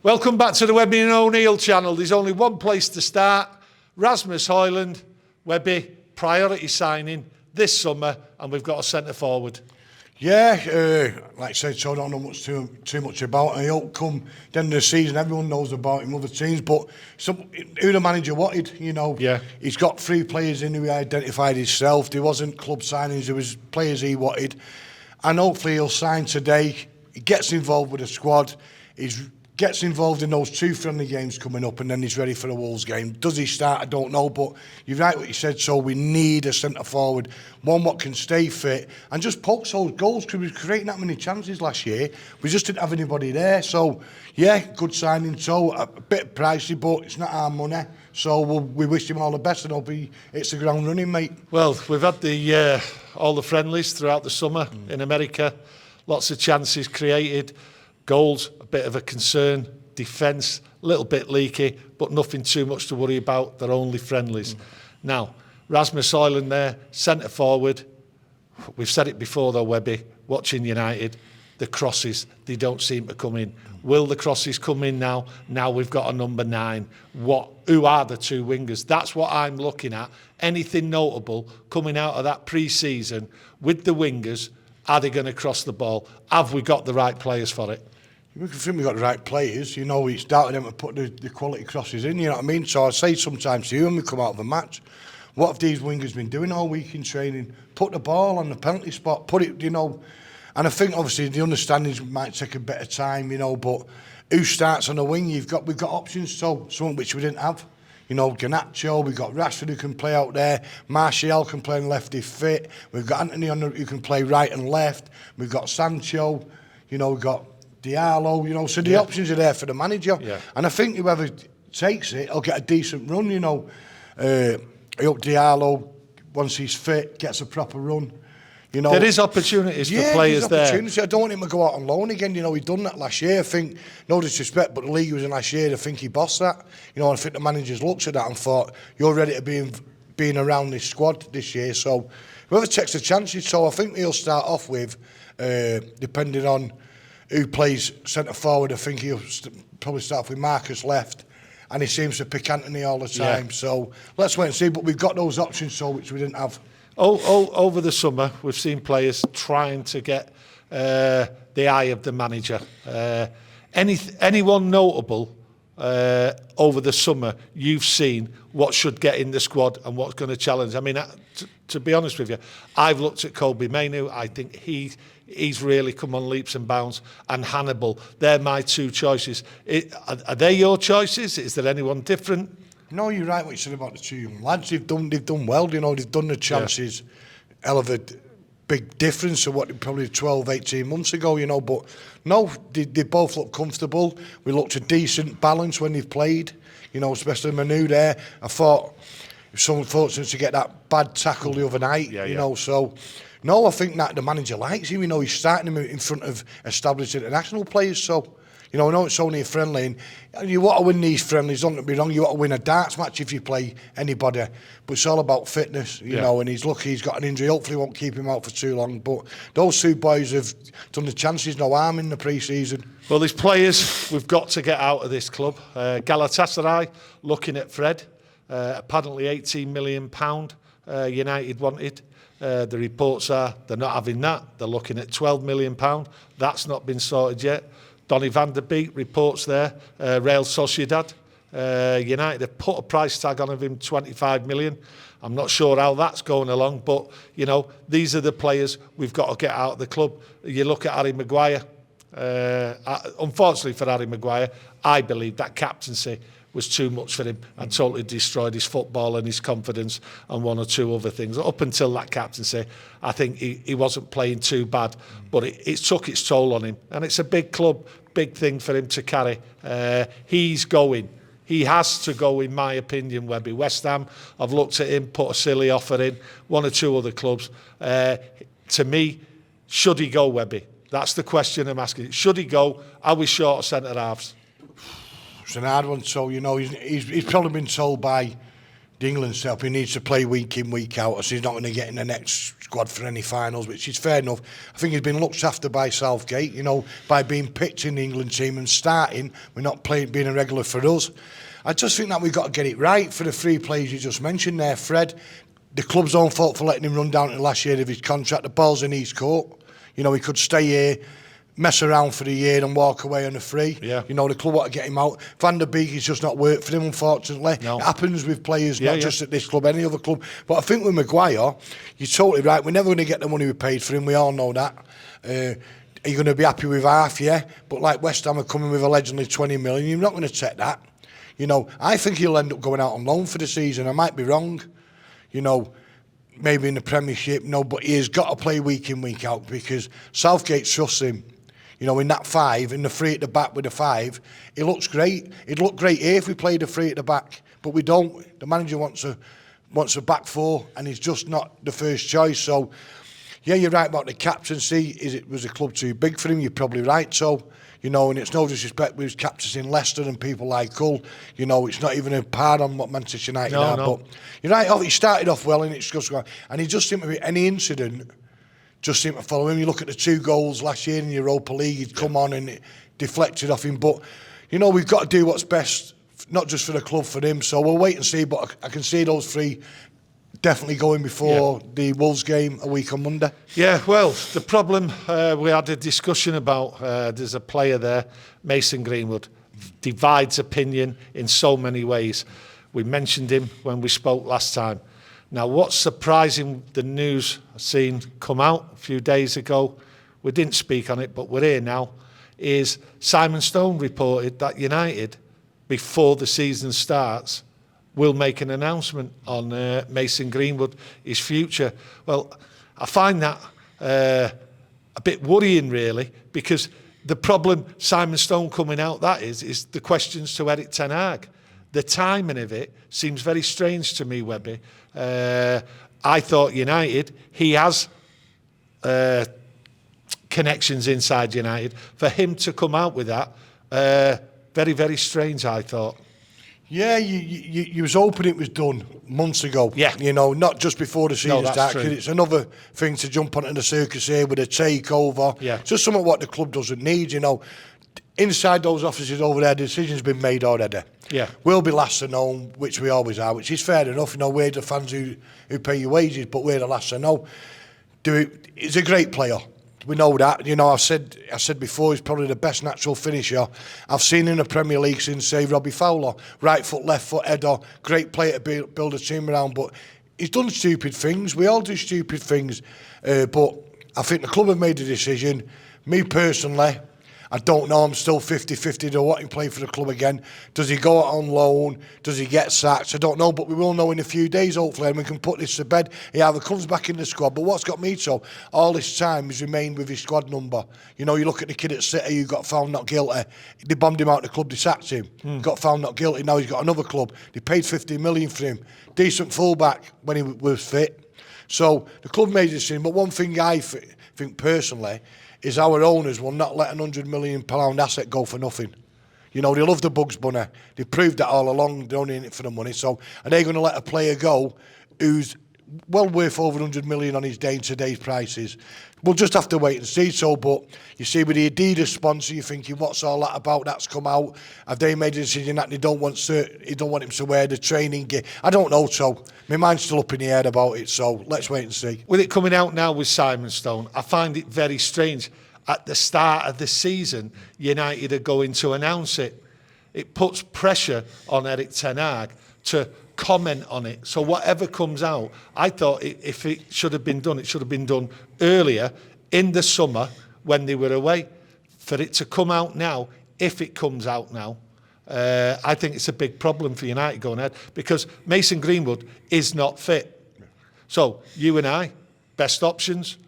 Welcome back to the Webby O'Neill channel. There's only one place to start. Rasmus Hojlund, Webby, priority signing this summer, and we've got a centre forward. Yeah, like I said, so I don't know too much about him. He'll come the end of the season, everyone knows about him, other teams, but who the manager wanted, you know. Yeah. He's got 3 players in who he identified himself. There wasn't club signings, there was players he wanted. And hopefully he'll sign today. He gets involved with the squad. He gets involved in those 2 friendly games coming up, and then he's ready for the Wolves game. Does he start? I don't know, but you're right what you said. So we need a centre forward, one what can stay fit and just pokes those goals, because we were creating that many chances last year. We just didn't have anybody there. So yeah, good signing. So a bit pricey, but it's not our money. So we wish him all the best, and hope he hits the ground running, mate. Well, we've had all the friendlies throughout the summer in America. Lots of chances created. Goals, a bit of a concern. Defence, a little bit leaky, but nothing too much to worry about. They're only friendlies. Now, Rasmus Hojlund there, centre forward. We've said it before though, Webby, watching United, the crosses, they don't seem to come in. Will the crosses come in now? Now we've got a number 9. Who are the 2 wingers? That's what I'm looking at. Anything notable coming out of that pre-season with the wingers? Are they going to cross the ball? Have we got the right players for it? We think we've got the right players. You know, it's down to them to put the quality crosses in, you know what I mean? So I say sometimes to you when we come out of a match, what have these wingers been doing all week in training? Put the ball on the penalty spot, put it, you know. And I think obviously the understandings might take a bit of time, you know, but who starts on the wing? We've got options, so something which we didn't have. You know, Garnacho, we've got Rashford who can play out there, Martial can play on left if fit, we've got Anthony who can play right and left, we've got Sancho, you know, we've got Diallo, you know, so the options are there for the manager. Yeah. And I think whoever takes it will get a decent run, you know. I hope Diallo, once he's fit, gets a proper run. You know, there is opportunities for players there. I don't want him to go out on loan again. You know, he'd done that last year. I think, no disrespect, but the league was in last year. I think he bossed that. You know, I think the managers looked at that and thought, you're ready to be around this squad this year. So whoever takes the chances. So I think he'll start off with, depending on who plays centre forward, I think he'll probably start off with Marcus left. And he seems to pick Anthony all the time. Yeah. So let's wait and see. But we've got those options, so which we didn't have. Over the summer, we've seen players trying to get the eye of the manager. Anyone notable over the summer you've seen what should get in the squad and what's going to challenge? I mean, to be honest with you, I've looked at Kobbie Mainoo. I think he's really come on leaps and bounds. And Hannibal, they're my 2 choices. Are they your choices? Is there anyone different? No, you're right what you said about the 2 young lads. They've done well, you know, they've done the chances. Hell of a big difference to what probably 12, 18 months ago, you know, but no, they both look comfortable. We looked a decent balance when they've played, you know, especially Manu there. I thought if someone fortunate to get that bad tackle the other night, you know, so no, I think that the manager likes him, you know, he's starting him in front of established international players, so you know, I know it's only a friendly, and you want to win these friendlies, don't get me wrong, you want to win a darts match if you play anybody, but it's all about fitness, you know, and he's lucky he's got an injury, hopefully won't keep him out for too long, but those 2 boys have done the chances no harm in the pre-season. Well, there's players we've got to get out of this club. Galatasaray, looking at Fred, apparently £18 million United wanted. The reports are they're not having that, they're looking at £12 million, that's not been sorted yet. Donny van der Beek reports there, Real Sociedad. United have put a price tag on of him, 25 million. I'm not sure how that's going along, but, you know, these are the players we've got to get out of the club. You look at Harry Maguire. Unfortunately for Harry Maguire, I believe that captaincy was too much for him and totally destroyed his football and his confidence and 1 or 2 other things. Up until that captaincy, I think he wasn't playing too bad, but it took its toll on him. And it's a big club, big thing for him to carry. He's going. He has to go, in my opinion, Webby. West Ham, I've looked at him, put a silly offer in, 1 or 2 other clubs. To me, should he go, Webby? That's the question I'm asking. Should he go? Are we short of centre-halves? It's an hard one, so, you know, he's probably been told by the England setup, he needs to play week in, week out, so he's not going to get in the next squad for any finals, which is fair enough. I think he's been looked after by Southgate, you know, by being picked in the England team and starting. We're not playing, being a regular for us. I just think that we've got to get it right for the three players you just mentioned there, Fred. The club's own fault for letting him run down to the last year of his contract. The ball's in his court. You know, he could stay here, mess around for the year and walk away on a free. Yeah. You know, the club want to get him out. Van der Beek has just not worked for him, unfortunately. No. It happens with players, not just at this club, any other club. But I think with Maguire, you're totally right. We're never going to get the money we paid for him. We all know that. Are you going to be happy with half? Yeah. But like West Ham are coming with allegedly 20 million, you're not going to take that. You know, I think he'll end up going out on loan for the season. I might be wrong. You know, maybe in the Premiership, no, but he has got to play week in, week out because Southgate trusts him. You know, in that five, in the three at the back with the five, it looks great. It'd look great here if we played a three at the back, but we don't. The manager wants a back four, and he's just not the first choice. So, yeah, you're right about the captaincy. Was the club too big for him? You're probably right. So, you know, and it's no disrespect with his captains in Leicester and people like Hull. You know, it's not even a part on what Manchester United are. No. But you're right. He started off well, and it's just gone. And he just seemed to be any incident. Just seemed to follow him. You look at the 2 goals last year in the Europa League, he'd come on and it deflected off him. But, you know, we've got to do what's best, not just for the club, for him. So we'll wait and see. But I can see those 3 definitely going before the Wolves game a week on Monday. Yeah, well, the problem we had a discussion about, there's a player there, Mason Greenwood, divides opinion in so many ways. We mentioned him when we spoke last time. Now, what's surprising, the news I've seen come out a few days ago, we didn't speak on it, but we're here now, is Simon Stone reported that United, before the season starts, will make an announcement on Mason Greenwood, his future. Well, I find that a bit worrying, really, because the problem Simon Stone coming out, that is the questions to Erik ten Hag. The timing of it seems very strange to me, Webby. I thought United, he has connections inside United. For him to come out with that, very, very strange, I thought. Yeah, you was hoping it was done months ago. Yeah. You know, not just before the season starts. True. It's another thing to jump onto the circus here with a takeover. Yeah. Just something what the club doesn't need, you know. Inside those offices over there, the decision's been made already. Yeah. We'll be last to know, which we always are, which is fair enough. You know, we're the fans who pay your wages, but we're the last to know. He's a great player. We know that. You know, I said before, he's probably the best natural finisher I've seen in the Premier League since, say, Robbie Fowler. Right foot, left foot, header. Great player to build a team around. But he's done stupid things. We all do stupid things. But I think the club have made a decision. Me personally, I don't know. I'm still 50-50 to what he play for the club again. Does he go out on loan? Does he get sacked? I don't know, but we will know in a few days, hopefully, and we can put this to bed. He either comes back in the squad, but what's got me so all this time he's remained with his squad number. You know, you look at the kid at City who got found not guilty. They bombed him out of the club, they sacked him. Got found not guilty, now he's got another club. They paid 50 million for him. Decent fullback when he was fit. So the club made a decision, but one thing I think personally is our owners will not let an £100 million asset go for nothing. You know, they love the Bugs Bunny. They've proved that all along. They're only in it for the money. So are they going to let a player go who's well worth over 100 million on his day in today's prices? We'll just have to wait and see. So, but you see, with the Adidas sponsor, you're thinking, what's all that about? That's come out. Have they made a decision that they don't want him to wear the training gear? I don't know. So my mind's still up in the air about it. So let's wait and see. With it coming out now with Simon Stone, I find it very strange. At the start of the season, United are going to announce it. It puts pressure on Erik ten Hag to comment on it. So whatever comes out, I thought if it should have been done, it should have been done earlier in the summer when they were away. For it to come out now, if it comes out now, I think it's a big problem for United going ahead because Mason Greenwood is not fit. So you and I, best options,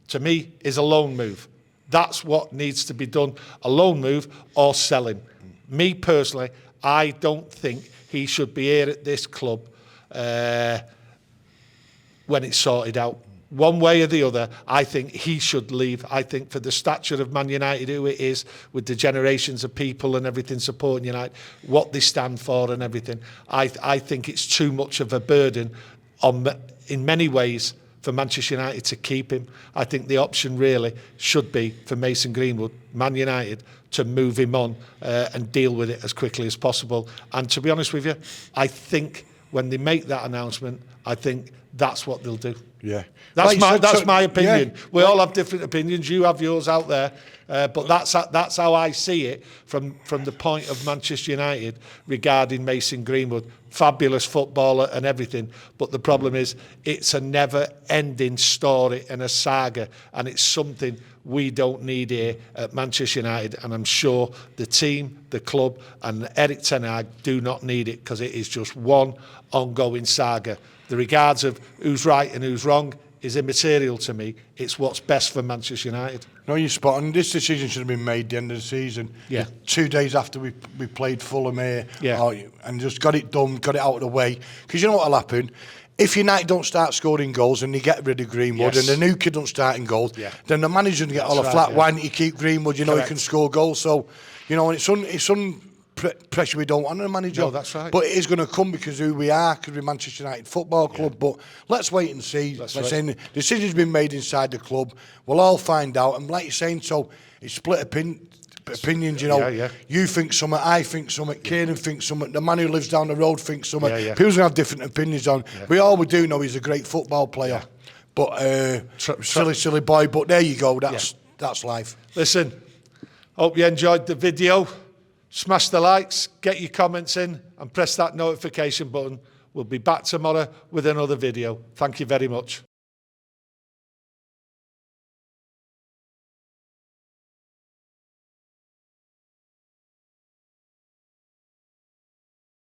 to me, is a loan move. That's what needs to be done, a loan move or selling. Me personally, I don't think he should be here at this club when it's sorted out. one way or the other, I think he should leave. I think for the stature of Man United, who it is, with the generations of people and everything supporting United, what they stand for and everything, I think it's too much of a burden in many ways for Manchester United to keep him. I think the option really should be for Mason Greenwood, Man United, to move him on and deal with it as quickly as possible. And to be honest with you, I think when they make that announcement, I think that's what they'll do. Yeah, that's my opinion. Yeah. We all have different opinions. You have yours out there, but that's how I see it from the point of Manchester United regarding Mason Greenwood. Fabulous footballer and everything, but the problem is it's a never-ending story and a saga, and it's something we don't need here at Manchester United, and I'm sure the team, the club and Erik ten Hag do not need it, because it is just one ongoing saga. The regards of who's right and who's wrong is immaterial to me. It's what's best for Manchester United. No, you're spot on. This decision should have been made at the end of the season. Yeah. 2 days after we played Fulham here. Yeah. And just got it done, got it out of the way. Because you know what will happen? If United don't start scoring goals and they get rid of Greenwood, Yes. and the new kid don't start in goals, then the manager's going to get all the right, flat. yeah. Why don't you keep Greenwood? You know Correct. he can score goals. So, you know, and it's pressure we don't want on the manager. No, that's right. But it is going to come because of who we are, because we're Manchester United Football Club. But let's wait and see. That's Let's right. say the decision's been made inside the club. We'll all find out. And like you're saying, so it's split opinions, you know. Yeah. You think something, I think something, Kieran thinks something, the man who lives down the road thinks something. Yeah. People's going to have different opinions on. We all we do know he's a great football player. But silly boy. But there you go. That's life. Listen, hope you enjoyed the video. Smash the likes, get your comments in, and press that notification button. We'll be back tomorrow with another video. Thank you very much.